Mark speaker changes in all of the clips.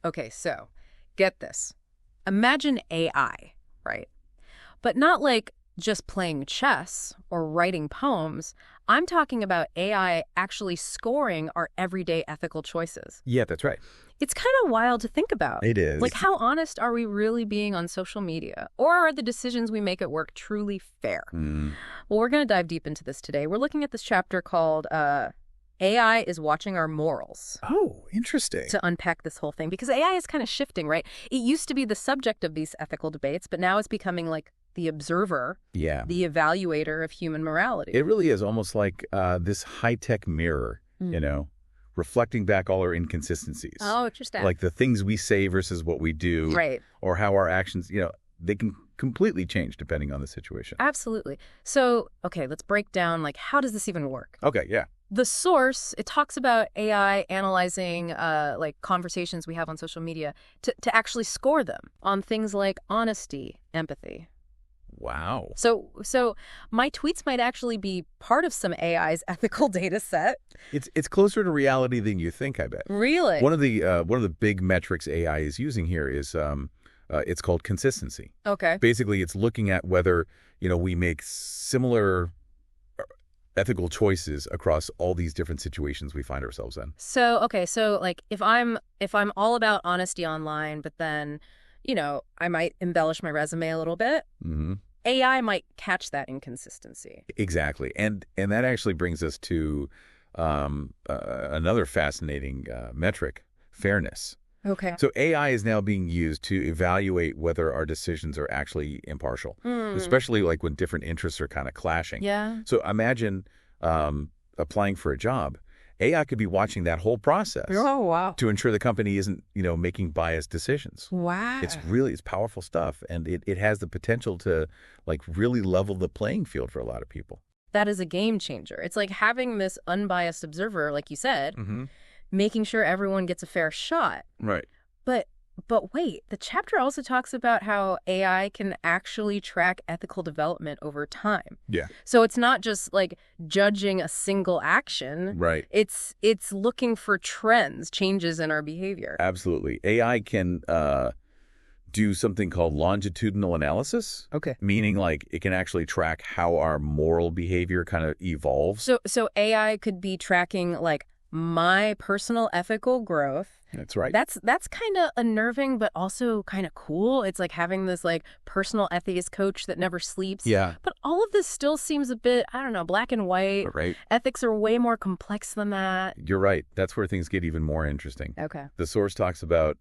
Speaker 1: Okay, so get this. Imagine AI, right? But not like just playing chess or writing poems. I'm talking about AI actually scoring our everyday ethical choices.
Speaker 2: Yeah, that's right.
Speaker 1: It's kind of wild to think about.
Speaker 2: It is.
Speaker 1: Like, how honest are we really being on social media? Or are the decisions we make at work truly fair?
Speaker 2: Mm.
Speaker 1: Well, we're going to dive deep into this today. We're looking at this chapter called AI is Watching Our Morals,
Speaker 2: Oh, interesting.
Speaker 1: to unpack this whole thing, because AI is kind of shifting, right? It used to be the subject of these ethical debates, but now it's becoming like the observer,
Speaker 2: Yeah.
Speaker 1: the evaluator of human morality.
Speaker 2: It really is almost like this high-tech mirror, reflecting back all our inconsistencies.
Speaker 1: Oh, interesting.
Speaker 2: Like the things we say versus what we do.
Speaker 1: Right.
Speaker 2: Or how our actions, they can completely change depending on the situation.
Speaker 1: Absolutely. So, okay, let's break down, like, how does this even work?
Speaker 2: Okay, yeah.
Speaker 1: The source, it talks about AI analyzing like conversations we have on social media to actually score them on things like honesty, empathy.
Speaker 2: Wow.
Speaker 1: So my tweets might actually be part of some AI's ethical data set.
Speaker 2: It's closer to reality than you think, I bet.
Speaker 1: Really?
Speaker 2: One of the big metrics AI is using here is it's called consistency.
Speaker 1: Okay.
Speaker 2: Basically, it's looking at whether, we make similar ethical choices across all these different situations we find ourselves in.
Speaker 1: So, okay, so like if I'm all about honesty online, but then, I might embellish my resume a little bit,
Speaker 2: Mm-hmm.
Speaker 1: AI might catch that inconsistency.
Speaker 2: Exactly. And that actually brings us to another fascinating metric, fairness.
Speaker 1: Okay.
Speaker 2: So AI is now being used to evaluate whether our decisions are actually impartial, especially like when different interests are kind of clashing.
Speaker 1: Yeah.
Speaker 2: So imagine applying for a job. AI could be watching that whole process
Speaker 1: Oh, wow.
Speaker 2: to ensure the company isn't, making biased decisions.
Speaker 1: Wow.
Speaker 2: It's powerful stuff, and it has the potential to like really level the playing field for a lot of people.
Speaker 1: That is a game changer. It's like having this unbiased observer, like you said,
Speaker 2: Mm-hmm.
Speaker 1: making sure everyone gets a fair shot.
Speaker 2: Right.
Speaker 1: But wait, the chapter also talks about how AI can actually track ethical development over time.
Speaker 2: Yeah.
Speaker 1: So it's not just like judging a single action.
Speaker 2: Right.
Speaker 1: It's looking for trends, changes in our behavior.
Speaker 2: Absolutely. AI can do something called longitudinal analysis.
Speaker 1: Okay.
Speaker 2: Meaning like it can actually track how our moral behavior kind of evolves.
Speaker 1: So AI could be tracking like my personal ethical growth.
Speaker 2: That's right.
Speaker 1: That's kind of unnerving, but also kind of cool. It's like having this like personal ethics coach that never sleeps.
Speaker 2: Yeah.
Speaker 1: But all of this still seems a bit, I don't know, black and white.
Speaker 2: Right.
Speaker 1: Ethics are way more complex than that.
Speaker 2: You're right. That's where things get even more interesting.
Speaker 1: Okay.
Speaker 2: The source talks about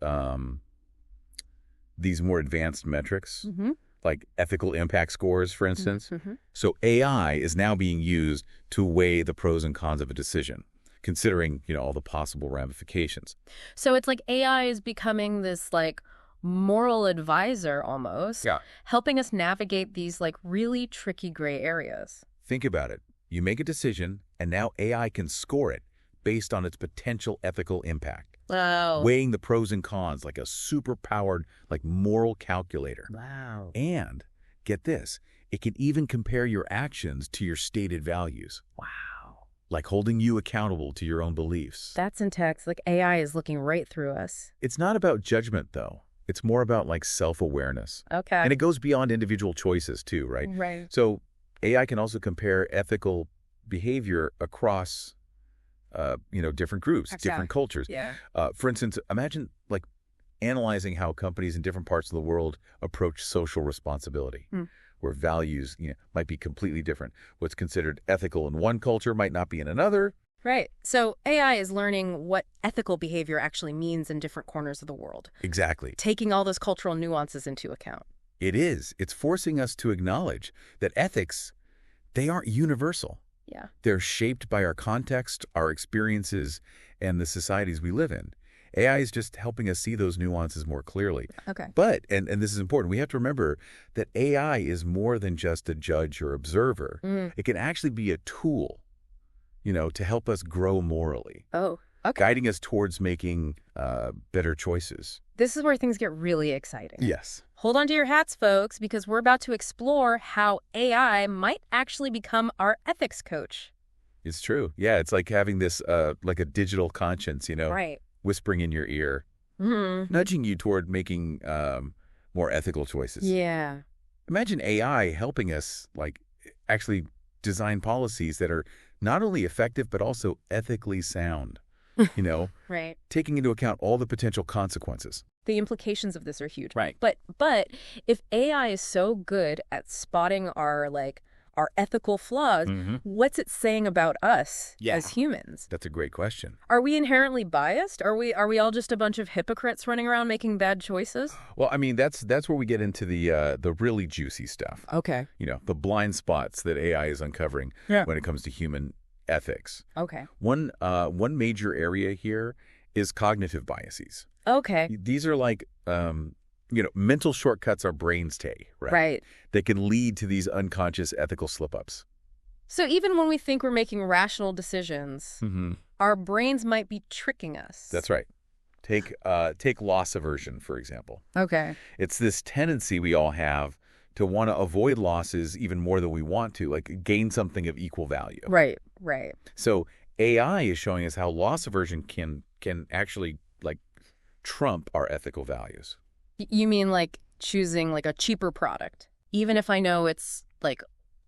Speaker 2: these more advanced metrics, like ethical impact scores, for instance.
Speaker 1: Mm-hmm.
Speaker 2: So AI is now being used to weigh the pros and cons of a decision, considering, all the possible ramifications.
Speaker 1: So it's like AI is becoming this like moral advisor almost, helping us navigate these like really tricky gray areas.
Speaker 2: Think about it. You make a decision, and now AI can score it based on its potential ethical impact.
Speaker 1: Wow.
Speaker 2: Weighing the pros and cons like a super-powered, like moral calculator.
Speaker 1: Wow.
Speaker 2: And get this, it can even compare your actions to your stated values.
Speaker 1: Wow.
Speaker 2: Like holding you accountable to your own beliefs.
Speaker 1: That's intense. Like AI is looking right through us.
Speaker 2: It's not about judgment, though. It's more about like self-awareness.
Speaker 1: Okay.
Speaker 2: And it goes beyond individual choices, too, right?
Speaker 1: Right.
Speaker 2: So AI can also compare ethical behavior across, different groups, different cultures.
Speaker 1: Yeah.
Speaker 2: For instance, imagine like analyzing how companies in different parts of the world approach social responsibility. Where values, might be completely different. What's considered ethical in one culture might not be in another.
Speaker 1: Right. So AI is learning what ethical behavior actually means in different corners of the world,
Speaker 2: Exactly.
Speaker 1: taking all those cultural nuances into account.
Speaker 2: It is. It's forcing us to acknowledge that ethics, they aren't universal.
Speaker 1: Yeah.
Speaker 2: They're shaped by our context, our experiences, and the societies we live in. AI is just helping us see those nuances more clearly.
Speaker 1: Okay.
Speaker 2: But, and this is important, we have to remember that AI is more than just a judge or observer. It can actually be a tool, to help us grow morally.
Speaker 1: Oh, okay.
Speaker 2: Guiding us towards making better choices.
Speaker 1: This is where things get really exciting.
Speaker 2: Yes.
Speaker 1: Hold on to your hats, folks, because we're about to explore how AI might actually become our ethics coach.
Speaker 2: It's true. Yeah, it's like having this, like a digital conscience,
Speaker 1: Right.
Speaker 2: whispering in your ear. nudging you toward making more ethical choices.
Speaker 1: Yeah.
Speaker 2: Imagine AI helping us, like, actually design policies that are not only effective, but also ethically sound,
Speaker 1: Right.
Speaker 2: taking into account all the potential consequences.
Speaker 1: The implications of this are huge.
Speaker 2: Right.
Speaker 1: But if AI is so good at spotting our ethical flaws, what's it saying about us as humans?
Speaker 2: That's a great question.
Speaker 1: Are we inherently biased? Are we all just a bunch of hypocrites running around making bad choices?
Speaker 2: Well, I mean, that's where we get into the really juicy stuff.
Speaker 1: Okay.
Speaker 2: The blind spots that AI is uncovering when it comes to human ethics.
Speaker 1: Okay.
Speaker 2: One major area here is cognitive biases.
Speaker 1: Okay.
Speaker 2: These are like mental shortcuts our brains take, right?
Speaker 1: Right.
Speaker 2: That can lead to these unconscious ethical slip-ups.
Speaker 1: So even when we think we're making rational decisions, our brains might be tricking us.
Speaker 2: That's right. Take loss aversion, for example.
Speaker 1: Okay.
Speaker 2: It's this tendency we all have to want to avoid losses even more than we want to, like gain something of equal value.
Speaker 1: Right, right.
Speaker 2: So AI is showing us how loss aversion can actually trump our ethical values.
Speaker 1: You mean like choosing like a cheaper product, even if I know it's like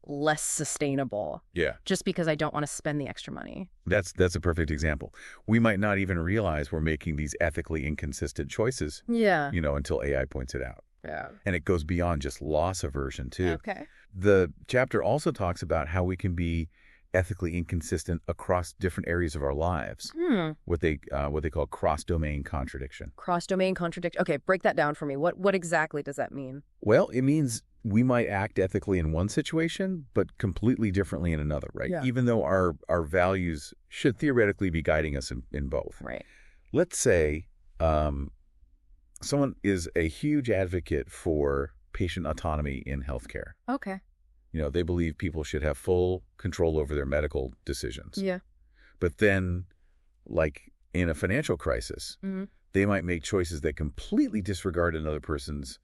Speaker 1: less sustainable?
Speaker 2: Yeah.
Speaker 1: Just because I don't want to spend the extra money.
Speaker 2: That's a perfect example. We might not even realize we're making these ethically inconsistent choices.
Speaker 1: Yeah.
Speaker 2: Until AI points it out.
Speaker 1: Yeah.
Speaker 2: And it goes beyond just loss aversion too.
Speaker 1: Okay.
Speaker 2: The chapter also talks about how we can be ethically inconsistent across different areas of our lives. What they call cross-domain contradiction.
Speaker 1: Cross-domain contradiction. Okay, break that down for me. What exactly does that mean?
Speaker 2: Well, it means we might act ethically in one situation, but completely differently in another, right?
Speaker 1: Yeah.
Speaker 2: Even though our values should theoretically be guiding us in both.
Speaker 1: Right.
Speaker 2: Let's say someone is a huge advocate for patient autonomy in healthcare.
Speaker 1: Okay.
Speaker 2: They believe people should have full control over their medical decisions.
Speaker 1: Yeah.
Speaker 2: But then, like in a financial crisis, they might make choices that completely disregard another person's,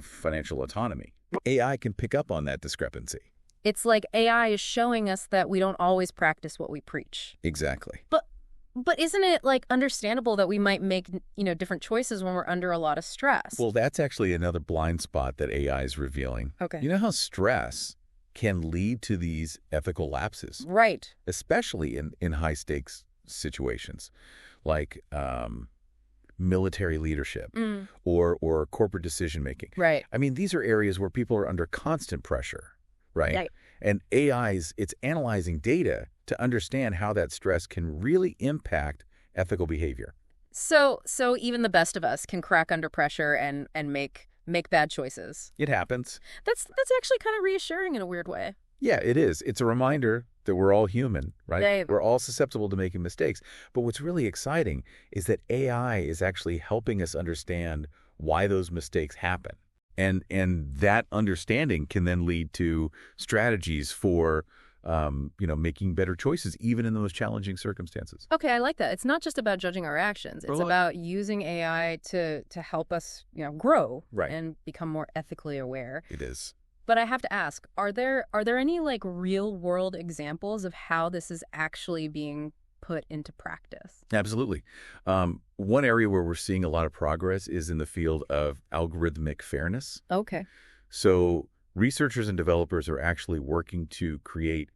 Speaker 2: financial autonomy. AI can pick up on that discrepancy.
Speaker 1: It's like AI is showing us that we don't always practice what we preach.
Speaker 2: Exactly.
Speaker 1: But isn't it like understandable that we might make, different choices when we're under a lot of stress?
Speaker 2: Well, that's actually another blind spot that AI is revealing.
Speaker 1: Okay.
Speaker 2: You know how stress can lead to these ethical lapses?
Speaker 1: Right.
Speaker 2: Especially in high-stakes situations like military leadership or corporate decision-making.
Speaker 1: Right.
Speaker 2: I mean, these are areas where people are under constant pressure, right?
Speaker 1: Right.
Speaker 2: And it's analyzing data to understand how that stress can really impact ethical behavior.
Speaker 1: So even the best of us can crack under pressure and make bad choices.
Speaker 2: It happens.
Speaker 1: That's actually kind of reassuring in a weird way.
Speaker 2: Yeah, it is. It's a reminder that we're all human, right?
Speaker 1: Yeah.
Speaker 2: We're all susceptible to making mistakes. But what's really exciting is that AI is actually helping us understand why those mistakes happen. And that understanding can then lead to strategies for making better choices, even in the most challenging circumstances.
Speaker 1: Okay, I like that. It's not just about judging our actions. It's about using AI to help us, grow and become more ethically aware.
Speaker 2: It is.
Speaker 1: But I have to ask, are there any like real world examples of how this is actually being put into practice?
Speaker 2: Absolutely. One area where we're seeing a lot of progress is in the field of algorithmic fairness.
Speaker 1: Okay.
Speaker 2: So researchers and developers are actually working to create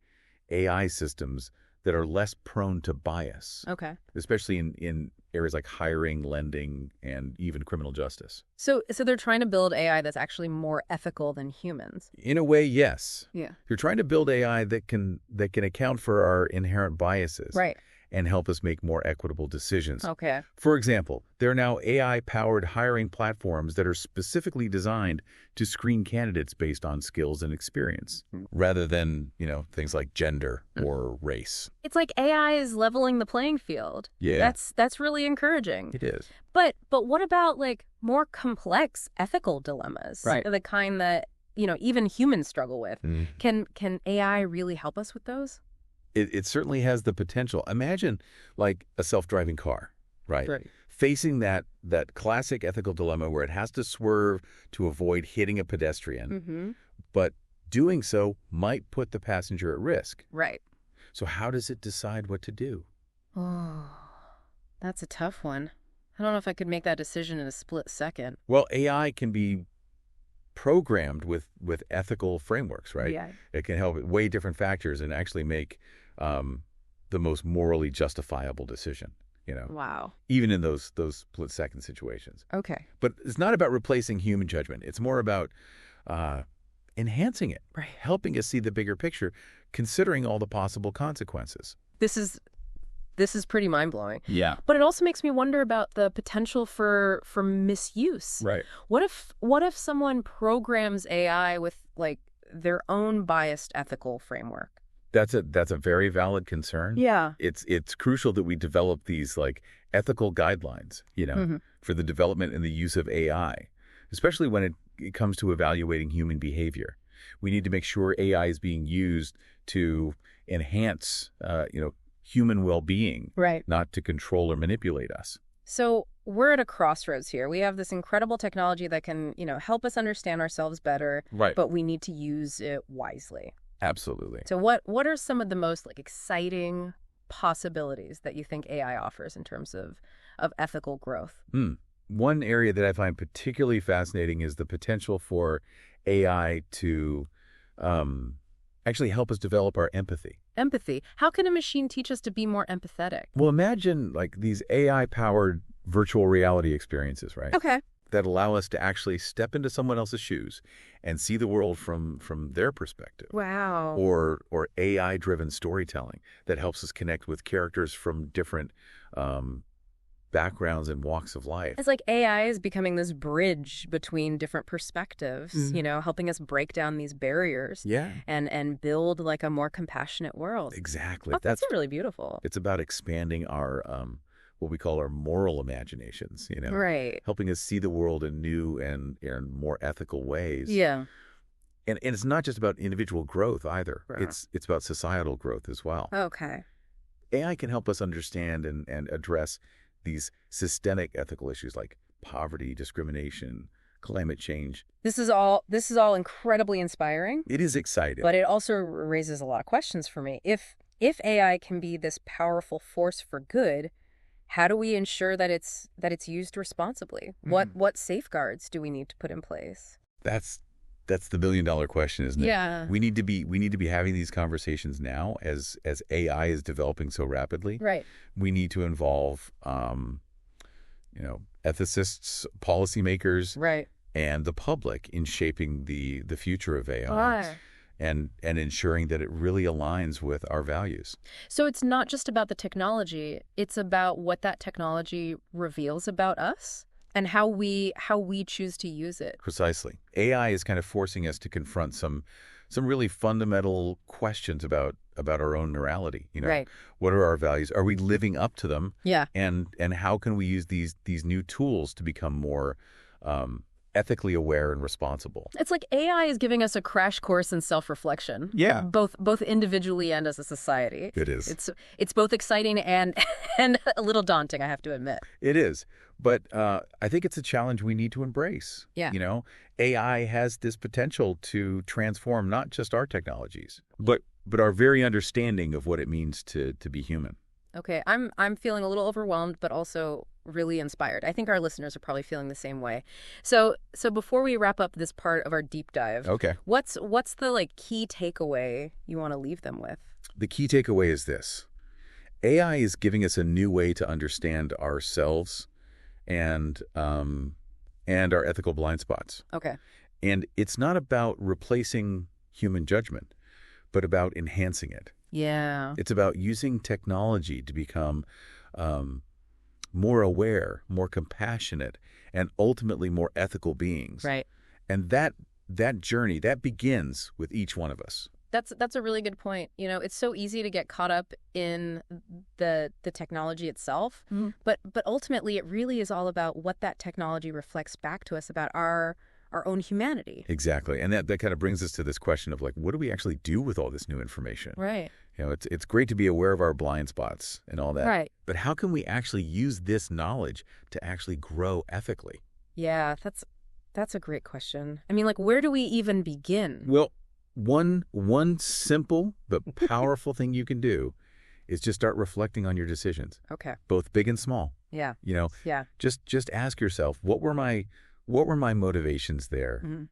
Speaker 2: AI systems that are less prone to bias.
Speaker 1: Okay.
Speaker 2: Especially in areas like hiring, lending, and even criminal justice.
Speaker 1: So they're trying to build AI that's actually more ethical than humans.
Speaker 2: In a way, yes.
Speaker 1: Yeah.
Speaker 2: You're trying to build AI that can account for our inherent biases.
Speaker 1: Right.
Speaker 2: And help us make more equitable decisions.
Speaker 1: Okay.
Speaker 2: For example, there are now AI-powered hiring platforms that are specifically designed to screen candidates based on skills and experience, rather than, things like gender or race.
Speaker 1: It's like AI is leveling the playing field.
Speaker 2: Yeah.
Speaker 1: That's really encouraging.
Speaker 2: It is.
Speaker 1: But what about like more complex ethical dilemmas?
Speaker 2: Right.
Speaker 1: The kind that, even humans struggle with. Can AI really help us with those?
Speaker 2: It certainly has the potential. Imagine like a self-driving car, right?
Speaker 1: Right.
Speaker 2: Facing that classic ethical dilemma where it has to swerve to avoid hitting a pedestrian, but doing so might put the passenger at risk.
Speaker 1: Right.
Speaker 2: So how does it decide what to do?
Speaker 1: Oh, That's a tough one. I don't know if I could make that decision in a split second.
Speaker 2: Well, AI can be programmed with ethical frameworks, right?
Speaker 1: Yeah.
Speaker 2: It can help weigh different factors and actually make the most morally justifiable decision,
Speaker 1: Wow.
Speaker 2: even in those split-second situations.
Speaker 1: Okay.
Speaker 2: But it's not about replacing human judgment. It's more about enhancing it, right? Helping us see the bigger picture, considering all the possible consequences.
Speaker 1: This is pretty mind-blowing.
Speaker 2: Yeah.
Speaker 1: But it also makes me wonder about the potential for misuse.
Speaker 2: Right.
Speaker 1: What if someone programs AI with like their own biased ethical framework?
Speaker 2: That's a very valid concern.
Speaker 1: Yeah.
Speaker 2: It's crucial that we develop these like ethical guidelines, for the development and the use of AI, especially when it comes to evaluating human behavior. We need to make sure AI is being used to enhance, human well-being,
Speaker 1: Right.
Speaker 2: not to control or manipulate us.
Speaker 1: So we're at a crossroads here. We have this incredible technology that can, help us understand ourselves better,
Speaker 2: Right.
Speaker 1: but we need to use it wisely.
Speaker 2: Absolutely.
Speaker 1: So what are some of the most like exciting possibilities that you think AI offers in terms of ethical growth?
Speaker 2: One area that I find particularly fascinating is the potential for AI to actually help us develop our empathy.
Speaker 1: Empathy. How can a machine teach us to be more empathetic?
Speaker 2: Well, imagine like these AI-powered virtual reality experiences, right?
Speaker 1: Okay.
Speaker 2: That allow us to actually step into someone else's shoes and see the world from their perspective.
Speaker 1: Wow.
Speaker 2: Or AI-driven storytelling that helps us connect with characters from different backgrounds and walks of life.
Speaker 1: It's like AI is becoming this bridge between different perspectives, helping us break down these barriers.
Speaker 2: Yeah.
Speaker 1: And build like a more compassionate world.
Speaker 2: Exactly.
Speaker 1: Oh, that's really beautiful.
Speaker 2: It's about expanding our what we call our moral imaginations,
Speaker 1: Right.
Speaker 2: helping us see the world in new and more ethical ways.
Speaker 1: Yeah.
Speaker 2: And it's not just about individual growth either.
Speaker 1: Right.
Speaker 2: It's about societal growth as well.
Speaker 1: Okay.
Speaker 2: AI can help us understand and address these systemic ethical issues like poverty, discrimination, climate change.
Speaker 1: This is all incredibly inspiring.
Speaker 2: It is exciting.
Speaker 1: But it also raises a lot of questions for me. If AI can be this powerful force for good, how do we ensure that it's used responsibly? What safeguards do we need to put in place?
Speaker 2: That's the $1 million question, isn't it?
Speaker 1: Yeah.
Speaker 2: We need to be having these conversations now as AI is developing so rapidly.
Speaker 1: Right.
Speaker 2: We need to involve ethicists, policymakers,
Speaker 1: right,
Speaker 2: and the public in shaping the future of AI.
Speaker 1: Right.
Speaker 2: And ensuring that it really aligns with our values.
Speaker 1: So it's not just about the technology, it's about what that technology reveals about us and how we choose to use it.
Speaker 2: Precisely. AI is kind of forcing us to confront some really fundamental questions about our own morality.
Speaker 1: Right.
Speaker 2: What are our values? Are we living up to them?
Speaker 1: Yeah.
Speaker 2: And how can we use these new tools to become more ethically aware and responsible?
Speaker 1: It's like AI is giving us a crash course in self-reflection.
Speaker 2: Yeah.
Speaker 1: Both individually and as a society.
Speaker 2: It is.
Speaker 1: It's both exciting and a little daunting, I have to admit.
Speaker 2: It is. But I think it's a challenge we need to embrace.
Speaker 1: Yeah.
Speaker 2: AI has this potential to transform not just our technologies, but our very understanding of what it means to be human.
Speaker 1: Okay, I'm feeling a little overwhelmed, but also really inspired. I think our listeners are probably feeling the same way. So before we wrap up this part of our deep dive,
Speaker 2: okay,
Speaker 1: what's the key takeaway you want to leave them with?
Speaker 2: The key takeaway is this: AI is giving us a new way to understand ourselves and our ethical blind spots.
Speaker 1: Okay,
Speaker 2: and it's not about replacing human judgment, but about enhancing it.
Speaker 1: Yeah.
Speaker 2: It's about using technology to become more aware, more compassionate, and ultimately more ethical beings.
Speaker 1: Right.
Speaker 2: And that journey, that begins with each one of us.
Speaker 1: That's a really good point. It's so easy to get caught up in the technology itself, but ultimately it really is all about what that technology reflects back to us about our own humanity.
Speaker 2: Exactly. And that kind of brings us to this question of what do we actually do with all this new information?
Speaker 1: Right.
Speaker 2: It's great to be aware of our blind spots and all that.
Speaker 1: Right.
Speaker 2: But how can we actually use this knowledge to actually grow ethically?
Speaker 1: Yeah, that's a great question. I mean, where do we even begin?
Speaker 2: Well, one simple but powerful thing you can do is just start reflecting on your decisions,
Speaker 1: Okay.
Speaker 2: both big and small.
Speaker 1: Yeah.
Speaker 2: You know,
Speaker 1: Yeah.
Speaker 2: just ask yourself, what were my motivations there?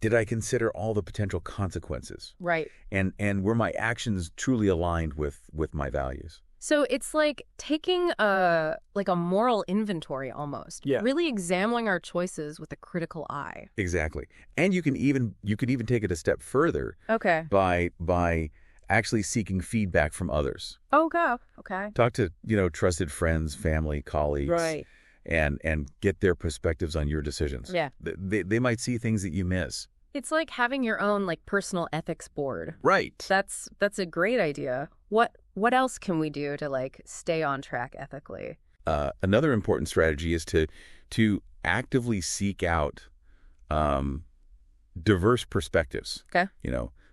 Speaker 2: Did I consider all the potential consequences?
Speaker 1: Right.
Speaker 2: And were my actions truly aligned with my values?
Speaker 1: So it's like taking a moral inventory almost.
Speaker 2: Yeah.
Speaker 1: Really examining our choices with a critical eye.
Speaker 2: Exactly. And you could even take it a step further
Speaker 1: Okay.
Speaker 2: by actually seeking feedback from others.
Speaker 1: Okay. Okay.
Speaker 2: Talk to, trusted friends, family, colleagues.
Speaker 1: Right.
Speaker 2: And get their perspectives on your decisions.
Speaker 1: Yeah.
Speaker 2: They might see things that you miss.
Speaker 1: It's like having your own personal ethics board.
Speaker 2: Right.
Speaker 1: That's a great idea. What else can we do to stay on track ethically?
Speaker 2: Another important strategy is to actively seek out diverse perspectives.
Speaker 1: Okay.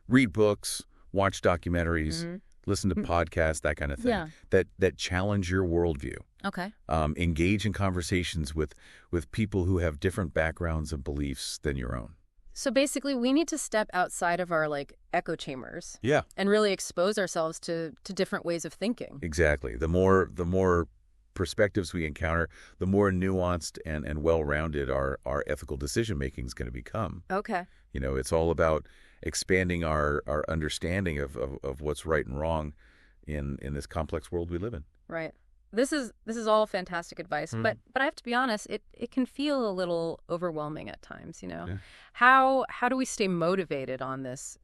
Speaker 2: Read books, watch documentaries, listen to podcasts, that kind of thing.
Speaker 1: Yeah.
Speaker 2: That challenge your worldview.
Speaker 1: Okay.
Speaker 2: Engage in conversations with people who have different backgrounds and beliefs than your own.
Speaker 1: So basically, we need to step outside of our echo chambers.
Speaker 2: Yeah.
Speaker 1: And really expose ourselves to different ways of thinking.
Speaker 2: Exactly. The more perspectives we encounter, the more nuanced and well-rounded our ethical decision-making is going to become.
Speaker 1: Okay.
Speaker 2: It's all about expanding our understanding of what's right and wrong in this complex world we live in.
Speaker 1: Right. This is all fantastic advice, but I have to be honest, it can feel a little overwhelming at times,
Speaker 2: Yeah.
Speaker 1: How do we stay motivated on this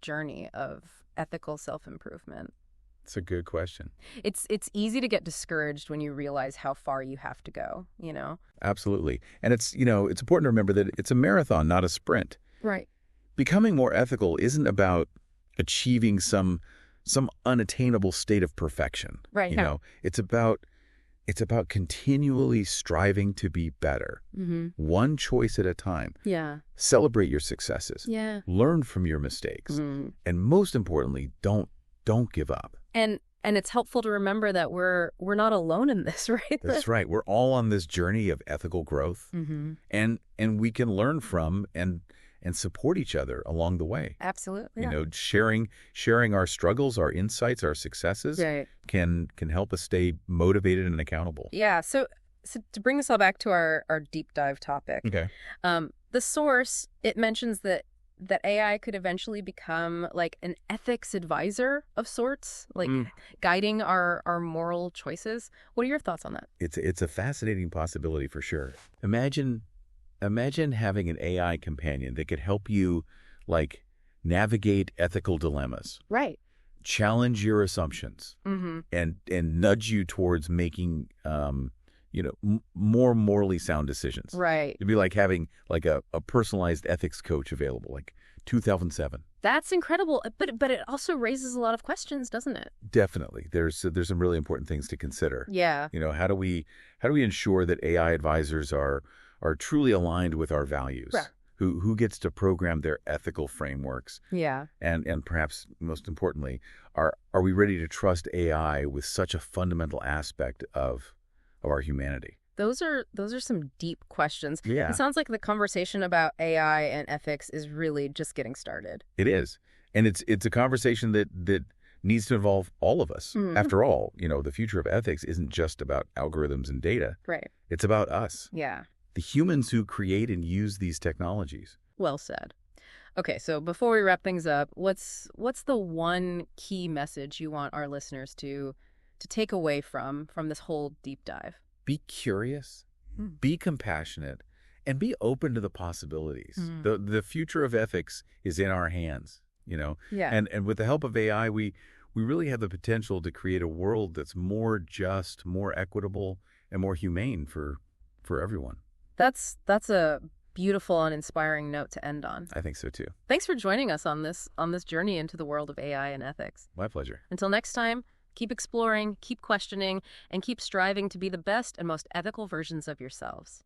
Speaker 1: journey of ethical self-improvement?
Speaker 2: It's a good question.
Speaker 1: It's easy to get discouraged when you realize how far you have to go,
Speaker 2: Absolutely. And it's important to remember that it's a marathon, not a sprint.
Speaker 1: Right.
Speaker 2: Becoming more ethical isn't about achieving some unattainable state of perfection.
Speaker 1: Right.
Speaker 2: It's about continually striving to be better. One choice at a time.
Speaker 1: Yeah.
Speaker 2: Celebrate your successes.
Speaker 1: Yeah.
Speaker 2: Learn from your mistakes. And most importantly, don't give up.
Speaker 1: And it's helpful to remember that we're not alone in this, right?
Speaker 2: That's right. We're all on this journey of ethical growth. And we can learn from and support each other along the way.
Speaker 1: Absolutely.
Speaker 2: Sharing our struggles, our insights, our successes
Speaker 1: Right.
Speaker 2: can help us stay motivated and accountable.
Speaker 1: Yeah. So to bring this all back to our deep dive topic,
Speaker 2: Okay.
Speaker 1: the source, it mentions that AI could eventually become an ethics advisor of sorts, guiding our moral choices. What are your thoughts on that?
Speaker 2: It's a fascinating possibility for sure. Imagine having an AI companion that could help you navigate ethical dilemmas,
Speaker 1: Right.
Speaker 2: challenge your assumptions, and nudge you towards making more morally sound decisions.
Speaker 1: Right.
Speaker 2: It'd be like having a personalized ethics coach available, like 2007.
Speaker 1: That's incredible. But it also raises a lot of questions, doesn't it?
Speaker 2: Definitely. There's some really important things to consider.
Speaker 1: Yeah.
Speaker 2: How do we ensure that AI advisors are truly aligned with our values?
Speaker 1: Right.
Speaker 2: Who gets to program their ethical frameworks?
Speaker 1: Yeah.
Speaker 2: And perhaps most importantly, are we ready to trust AI with such a fundamental aspect of our humanity?
Speaker 1: Those are some deep questions.
Speaker 2: Yeah.
Speaker 1: It sounds like the conversation about AI and ethics is really just getting started.
Speaker 2: It is. And it's a conversation that needs to involve all of us. After all, the future of ethics isn't just about algorithms and data.
Speaker 1: Right.
Speaker 2: It's about us,
Speaker 1: Yeah.
Speaker 2: the humans who create and use these technologies.
Speaker 1: Well said. Okay, so before we wrap things up, what's the one key message you want our listeners to take away from this whole deep dive?
Speaker 2: Be curious, be compassionate, and be open to the possibilities. The future of ethics is in our hands,
Speaker 1: Yeah.
Speaker 2: And with the help of AI, we really have the potential to create a world that's more just, more equitable, and more humane for everyone.
Speaker 1: That's a beautiful and inspiring note to end on.
Speaker 2: I think so too.
Speaker 1: Thanks for joining us on this journey into the world of AI and ethics.
Speaker 2: My pleasure.
Speaker 1: Until next time, keep exploring, keep questioning, and keep striving to be the best and most ethical versions of yourselves.